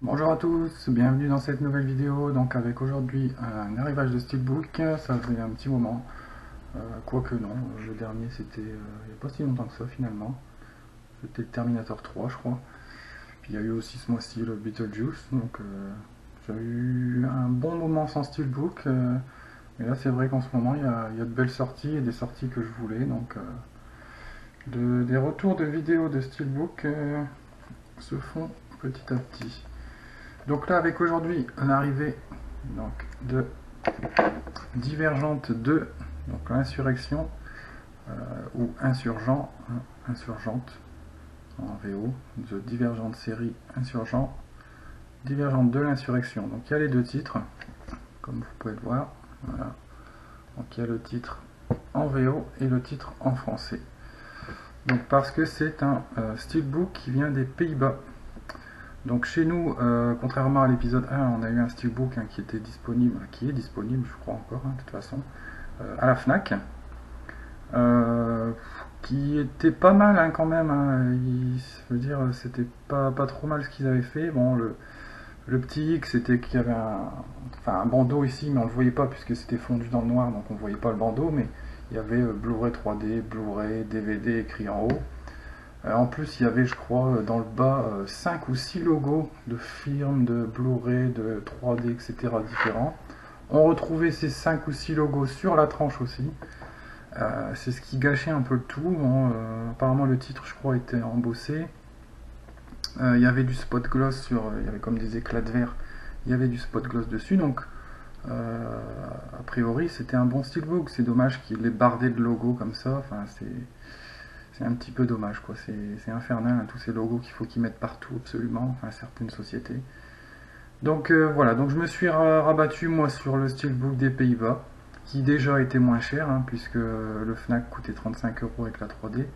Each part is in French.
Bonjour à tous, bienvenue dans cette nouvelle vidéo. Donc avec aujourd'hui un arrivage de Steelbook, ça faisait un petit moment, quoique non, le dernier c'était il n'y a pas si longtemps que ça finalement, c'était le Terminator 3 je crois. Puis il y a eu aussi ce mois-ci le Beetlejuice, donc j'ai eu un bon moment sans Steelbook, mais là c'est vrai qu'en ce moment il y a de belles sorties et des sorties que je voulais, donc des retours de vidéos de Steelbook se font petit à petit. Donc là, avec aujourd'hui l'arrivée de Divergente 2, donc l'insurrection ou insurgent, insurgente en VO, de Divergente série Insurgent, Divergente de l'insurrection. Donc il y a les deux titres, comme vous pouvez le voir. Voilà. Donc il y a le titre en VO et le titre en français. Donc parce que c'est un steelbook qui vient des Pays-Bas. Donc chez nous, contrairement à l'épisode 1, on a eu un steelbook qui était disponible, qui est disponible, je crois encore, de toute façon, à la FNAC, qui était pas mal quand même. Je veux dire, c'était pas trop mal ce qu'ils avaient fait. Bon, le petit X, c'était qu'il y avait un bandeau ici, mais on le voyait pas puisque c'était fondu dans le noir, donc on voyait pas le bandeau, mais il y avait Blu-ray 3D, Blu-ray, DVD écrit en haut. En plus, il y avait, je crois, dans le bas, 5 ou 6 logos de firmes, de Blu-ray, de 3D, etc. différents. On retrouvait ces 5 ou 6 logos sur la tranche aussi. C'est ce qui gâchait un peu le tout. Bon, apparemment, le titre, je crois, était embossé. Il y avait du spot gloss il y avait comme des éclats de verre. Il y avait du spot gloss dessus, donc a priori, c'était un bon steelbook. C'est dommage qu'il ait bardé de logos comme ça. Enfin, c'est un petit peu dommage, quoi. C'est infernal, hein, tous ces logos qu'il faut qu'ils mettent partout, absolument, enfin certaines sociétés. Donc voilà, donc je me suis rabattu moi sur le steelbook des Pays-Bas, qui déjà était moins cher, hein, puisque le Fnac coûtait 35 euros avec la 3D.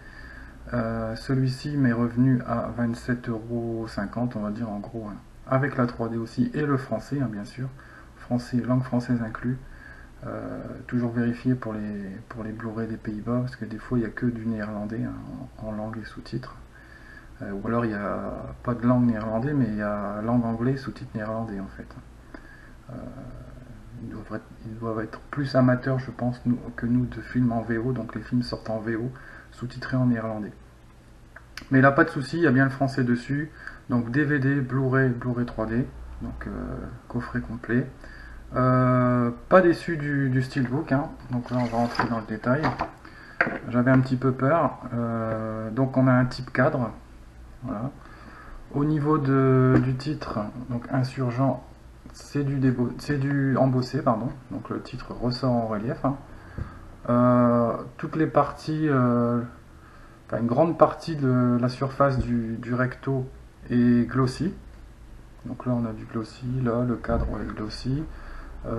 Celui-ci m'est revenu à 27,50 €, on va dire en gros, hein, avec la 3D aussi, et le français, hein, bien sûr, français, langue française inclus. Toujours vérifier pour les Blu-ray des Pays-Bas, parce que des fois il n'y a que du néerlandais, hein, en langue et sous-titres. Ou alors il n'y a pas de langue néerlandais, mais il y a langue anglais, sous-titres néerlandais en fait. Euh, ils doivent être plus amateurs, je pense, que nous de films en VO, donc les films sortent en VO, sous-titrés en néerlandais. Mais là, pas de souci, il y a bien le français dessus. Donc DVD, Blu-ray, Blu-ray 3D, donc coffret complet. Pas déçu du steelbook, hein. Donc là on va rentrer dans le détail. J'avais un petit peu peur. Donc on a un type cadre. Voilà. Au niveau du titre, donc insurgent, c'est du embossé, pardon. Donc le titre ressort en relief, hein. Toutes les parties, enfin, une grande partie de la surface du recto est glossy. Donc là on a du glossy, là le cadre est glossy.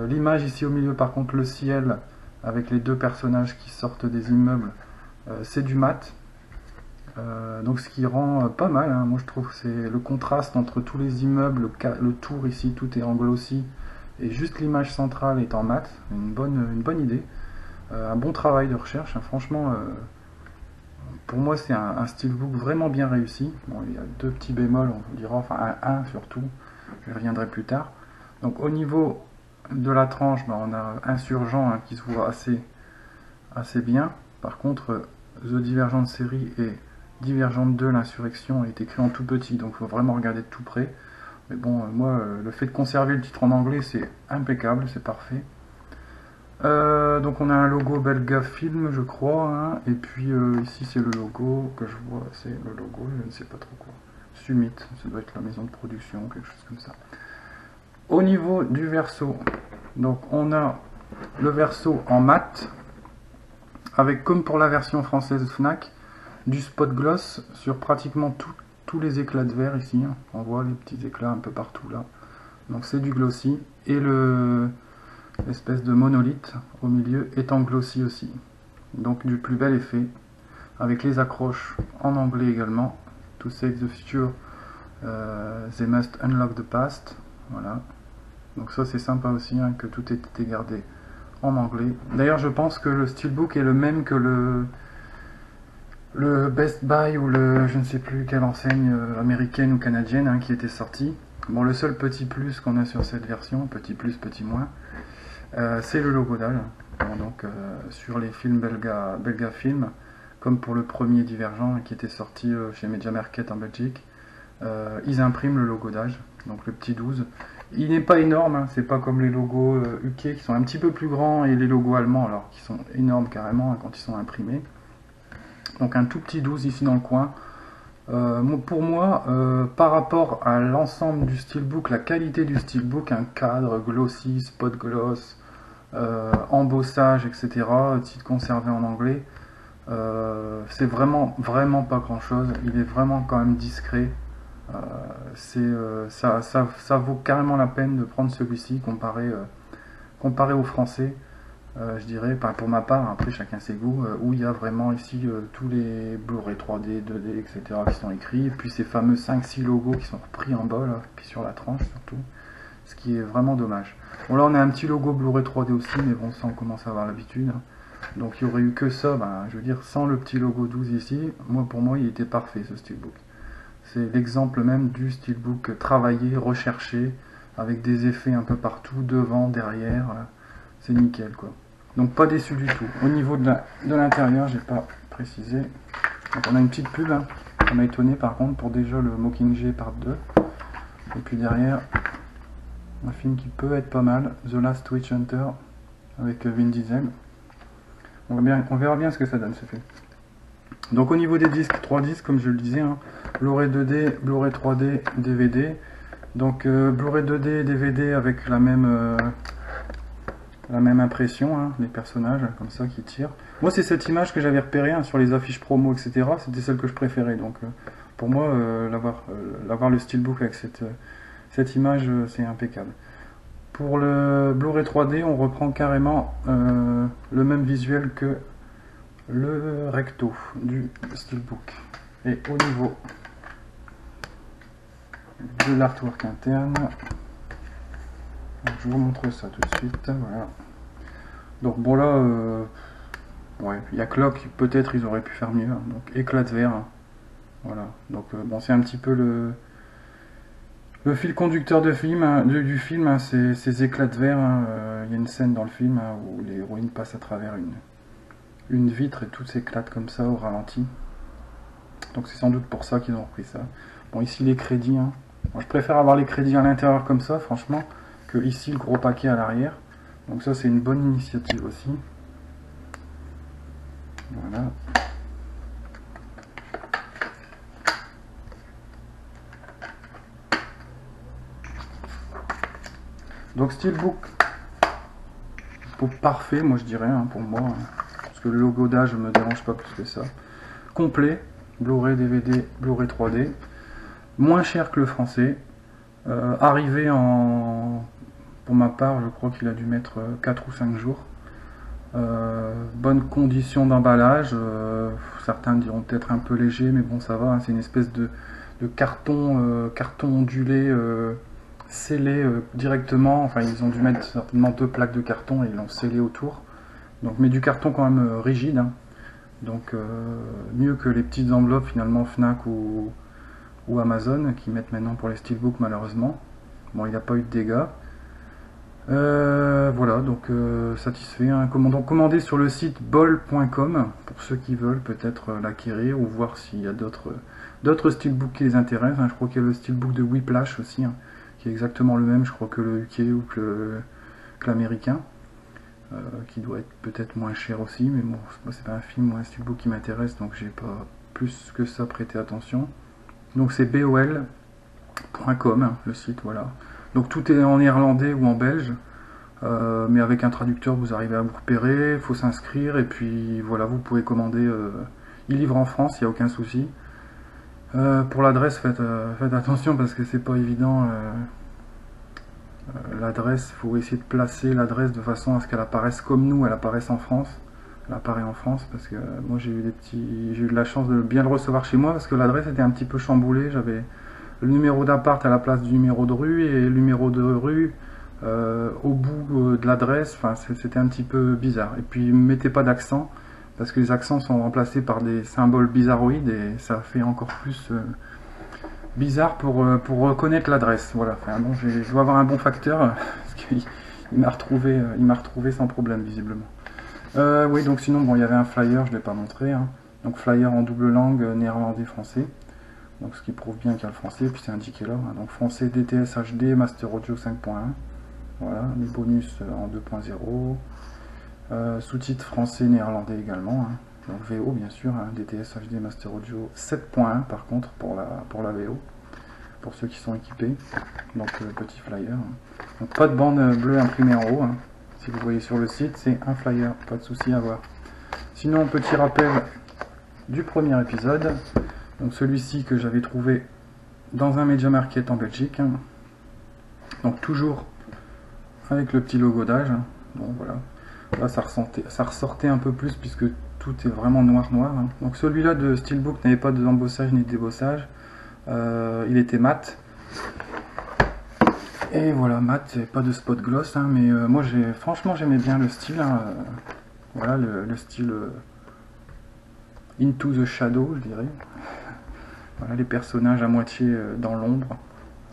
L'image ici au milieu, par contre, le ciel avec les deux personnages qui sortent des immeubles, c'est du mat. Donc ce qui rend pas mal, hein, moi je trouve, c'est le contraste entre tous les immeubles, le tour ici, tout est en glossy, et juste l'image centrale est en mat. Une bonne idée. Un bon travail de recherche, hein, franchement, pour moi c'est un steelbook vraiment bien réussi. Bon, il y a deux petits bémols, on dira, enfin un surtout, je reviendrai plus tard. Donc au niveau de la tranche, ben, on a Insurgent, hein, qui se voit assez bien. Par contre, The Divergent série et Divergent 2, l'insurrection, est écrit en tout petit, donc il faut vraiment regarder de tout près. Mais bon, moi, le fait de conserver le titre en anglais, c'est impeccable, c'est parfait. Donc on a un logo Belga Film, je crois, hein, et puis ici c'est le logo que je vois, c'est le logo, je ne sais pas trop quoi. Summit, ça doit être la maison de production, quelque chose comme ça. Au niveau du verso, donc on a le verso en mat, avec, comme pour la version française Fnac, du spot gloss sur pratiquement tous les éclats de verre ici, hein. On voit les petits éclats un peu partout là. Donc c'est du glossy, et l'espèce de monolithe au milieu est en glossy aussi. Donc du plus bel effet, avec les accroches en anglais également. To save the future, they must unlock the past. Voilà. Donc ça c'est sympa aussi, hein, que tout ait été gardé en anglais. D'ailleurs je pense que le steelbook est le même que le Best Buy ou le je ne sais plus quelle enseigne américaine ou canadienne, hein, qui était sorti. Bon, le seul petit plus qu'on a sur cette version, petit plus, petit moins, c'est le logo d'âge. Bon, donc sur les films Belga Film, comme pour le premier Divergent qui était sorti chez Media Market en Belgique, ils impriment le logo d'âge, donc le petit 12. Il n'est pas énorme, hein, c'est pas comme les logos UK qui sont un petit peu plus grands et les logos allemands alors qui sont énormes carrément hein, quand ils sont imprimés. Donc un tout petit 12 ici dans le coin. Pour moi, par rapport à l'ensemble du steelbook, la qualité du steelbook, un cadre glossy, spot gloss, embossage, etc., titre conservé en anglais, c'est vraiment pas grand chose. Il est vraiment quand même discret. Ça vaut carrément la peine de prendre celui-ci comparé au français. Je dirais, pour ma part, après chacun ses goûts, où il y a vraiment ici tous les Blu-ray 3D, 2D, etc. qui sont écrits, et puis ces fameux 5-6 logos qui sont repris en bas, là, puis sur la tranche surtout, ce qui est vraiment dommage. Bon là on a un petit logo Blu-ray 3D aussi, mais bon ça on commence à avoir l'habitude, hein. Donc il y aurait eu que ça, je veux dire, sans le petit logo 12 ici, pour moi il était parfait ce steelbook. C'est l'exemple même du steelbook travaillé, recherché, avec des effets un peu partout, devant, derrière, c'est nickel quoi. Donc pas déçu du tout. Au niveau de l'intérieur, j'ai pas précisé. Donc on a une petite pub, hein. Ça m'a étonné par contre pour déjà le Mockingjay Part 2. Et puis derrière, un film qui peut être pas mal, The Last Witch Hunter, avec Vin Diesel. On verra bien ce que ça donne ce film. Donc au niveau des disques, 3 disques comme je le disais, hein. Blu-ray 2D, Blu-ray 3D, DVD. Donc Blu-ray 2D, DVD avec la même impression, hein, les personnages comme ça qui tirent. Moi c'est cette image que j'avais repérée hein, sur les affiches promo, etc. C'était celle que je préférais. Donc pour moi, l'avoir le steelbook avec cette image, c'est impeccable. Pour le Blu-ray 3D, on reprend carrément le même visuel que le recto du steelbook. Et au niveau de l'artwork interne, je vous montre ça tout de suite. Voilà. Donc bon là, ouais, il y a que là que peut-être ils auraient pu faire mieux. Hein. Donc éclat de verre. Hein. Voilà. Donc bon, c'est un petit peu le fil conducteur du film, hein, ces éclats de verre. Hein. Il y a une scène dans le film hein, où l'héroïne passe à travers une vitre et tout s'éclate comme ça au ralenti. Donc c'est sans doute pour ça qu'ils ont repris ça. Bon ici les crédits. Hein. Moi, je préfère avoir les crédits à l'intérieur comme ça, franchement. Ici le gros paquet à l'arrière, donc ça c'est une bonne initiative aussi. Voilà. Donc steelbook parfait, moi je dirais hein, pour moi, hein, parce que le logo d'âge me dérange pas plus que ça. Complet, Blu-ray, DVD, Blu-ray 3D, moins cher que le français, arrivé en... Pour ma part, je crois qu'il a dû mettre 4 ou 5 jours. Bonne condition d'emballage. Certains diront peut-être un peu léger, mais bon, ça va. Hein, c'est une espèce de carton, carton ondulé, scellé directement. Enfin, ils ont dû mettre certainement 2 plaques de carton et ils l'ont scellé autour. Donc, mais du carton quand même rigide. Hein. Donc, mieux que les petites enveloppes finalement Fnac ou Amazon qui mettent maintenant pour les steelbooks malheureusement. Bon, il n'a pas eu de dégâts. Voilà, donc satisfait. Hein. Commandez sur le site bol.com pour ceux qui veulent peut-être l'acquérir ou voir s'il y a d'autres steelbooks qui les intéressent. Hein. Je crois qu'il y a le steelbook de Whiplash aussi, hein, qui est exactement le même, je crois que le UK ou que l'américain, qui doit être peut-être moins cher aussi, mais bon, c'est pas un film ou un steelbook qui m'intéresse, donc j'ai pas plus que ça prêté attention. Donc c'est bol.com, hein, le site, voilà. Donc tout est en néerlandais ou en belge, mais avec un traducteur vous arrivez à vous repérer, il faut s'inscrire et puis voilà, vous pouvez commander. Il livre en France, il n'y a aucun souci. Pour l'adresse, faites attention parce que c'est pas évident. L'adresse, il faut essayer de placer l'adresse de façon à ce qu'elle apparaisse comme nous, elle apparaisse en France. Elle apparaît en France parce que moi j'ai eu de la chance de bien le recevoir chez moi parce que l'adresse était un petit peu chamboulée. J'avais le numéro d'appart à la place du numéro de rue et le numéro de rue au bout de l'adresse. Enfin, c'était un petit peu bizarre. Et puis, mettez pas d'accent parce que les accents sont remplacés par des symboles bizarroïdes et ça fait encore plus bizarre pour reconnaître l'adresse. Voilà. Enfin, bon, je dois avoir un bon facteur parce qu'il il m'a retrouvé sans problème visiblement. Oui, donc sinon, bon, il y avait un flyer, je ne l'ai pas montré, hein. Donc flyer en double langue, néerlandais-français. Donc ce qui prouve bien qu'il y a le français, puis c'est indiqué là, hein. Donc français DTS HD, Master Audio 5.1. Voilà, les bonus en 2.0. Sous-titres français-néerlandais également, hein. Donc VO bien sûr, hein, DTS HD Master Audio 7.1 par contre pour la VO, pour ceux qui sont équipés. Donc petit flyer, hein. Donc pas de bande bleue imprimée en haut, hein. Si vous voyez sur le site, c'est un flyer, pas de souci à voir. Sinon, petit rappel du premier épisode, donc celui-ci que j'avais trouvé dans un Media Market en Belgique, hein. Donc toujours avec le petit logo d'âge, hein. Bon voilà, là ça ressortait un peu plus puisque tout est vraiment noir, hein. Donc celui-là de Steelbook n'avait pas d'embossage ni de débossage, il était mat. Et voilà, mat, pas de spot gloss, hein, mais moi franchement j'aimais bien le style, hein, voilà le style Into the Shadow, je dirais. Voilà les personnages à moitié dans l'ombre,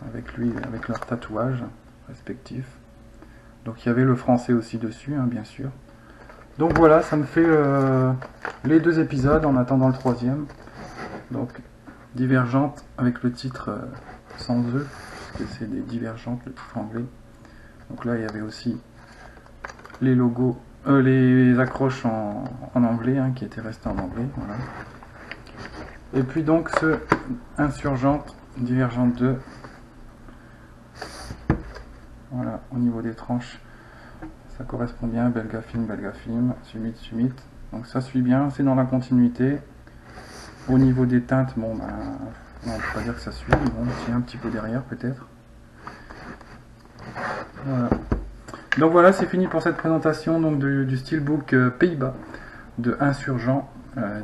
avec lui, avec leurs tatouages respectifs. Donc il y avait le français aussi dessus, hein, bien sûr. Donc voilà, ça me fait les 2 épisodes en attendant le 3e. Donc Divergente avec le titre sans E, parce que c'est des Divergentes, le titre anglais. Donc là il y avait aussi les logos, les accroches en anglais, hein, qui étaient restées en anglais. Voilà. Et puis donc ce Insurgente, Divergente 2. Voilà, au niveau des tranches, ça correspond bien, Belgafilm, Summit. Donc ça suit bien, c'est dans la continuité. Au niveau des teintes, bon, ben, non, on peut pas dire que ça suit, bon, c'est un petit peu derrière peut-être. Voilà. Donc voilà, c'est fini pour cette présentation donc, du Steelbook Pays-Bas de Insurgent,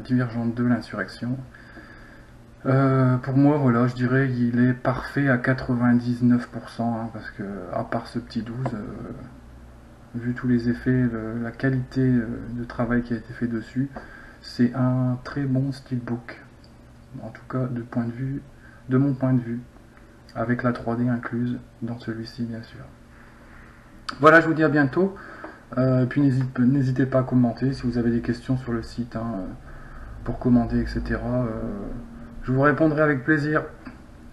Divergente 2, l'insurrection. Pour moi, voilà, je dirais qu'il est parfait à 99%, hein, parce que, à part ce petit 12, vu tous les effets, la qualité de travail qui a été fait dessus, c'est un très bon steelbook. En tout cas, de mon point de vue, avec la 3D incluse dans celui-ci, bien sûr. Voilà, je vous dis à bientôt. Et puis n'hésitez pas à commenter si vous avez des questions sur le site, hein, pour commander, etc. Je vous répondrai avec plaisir.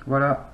Voilà.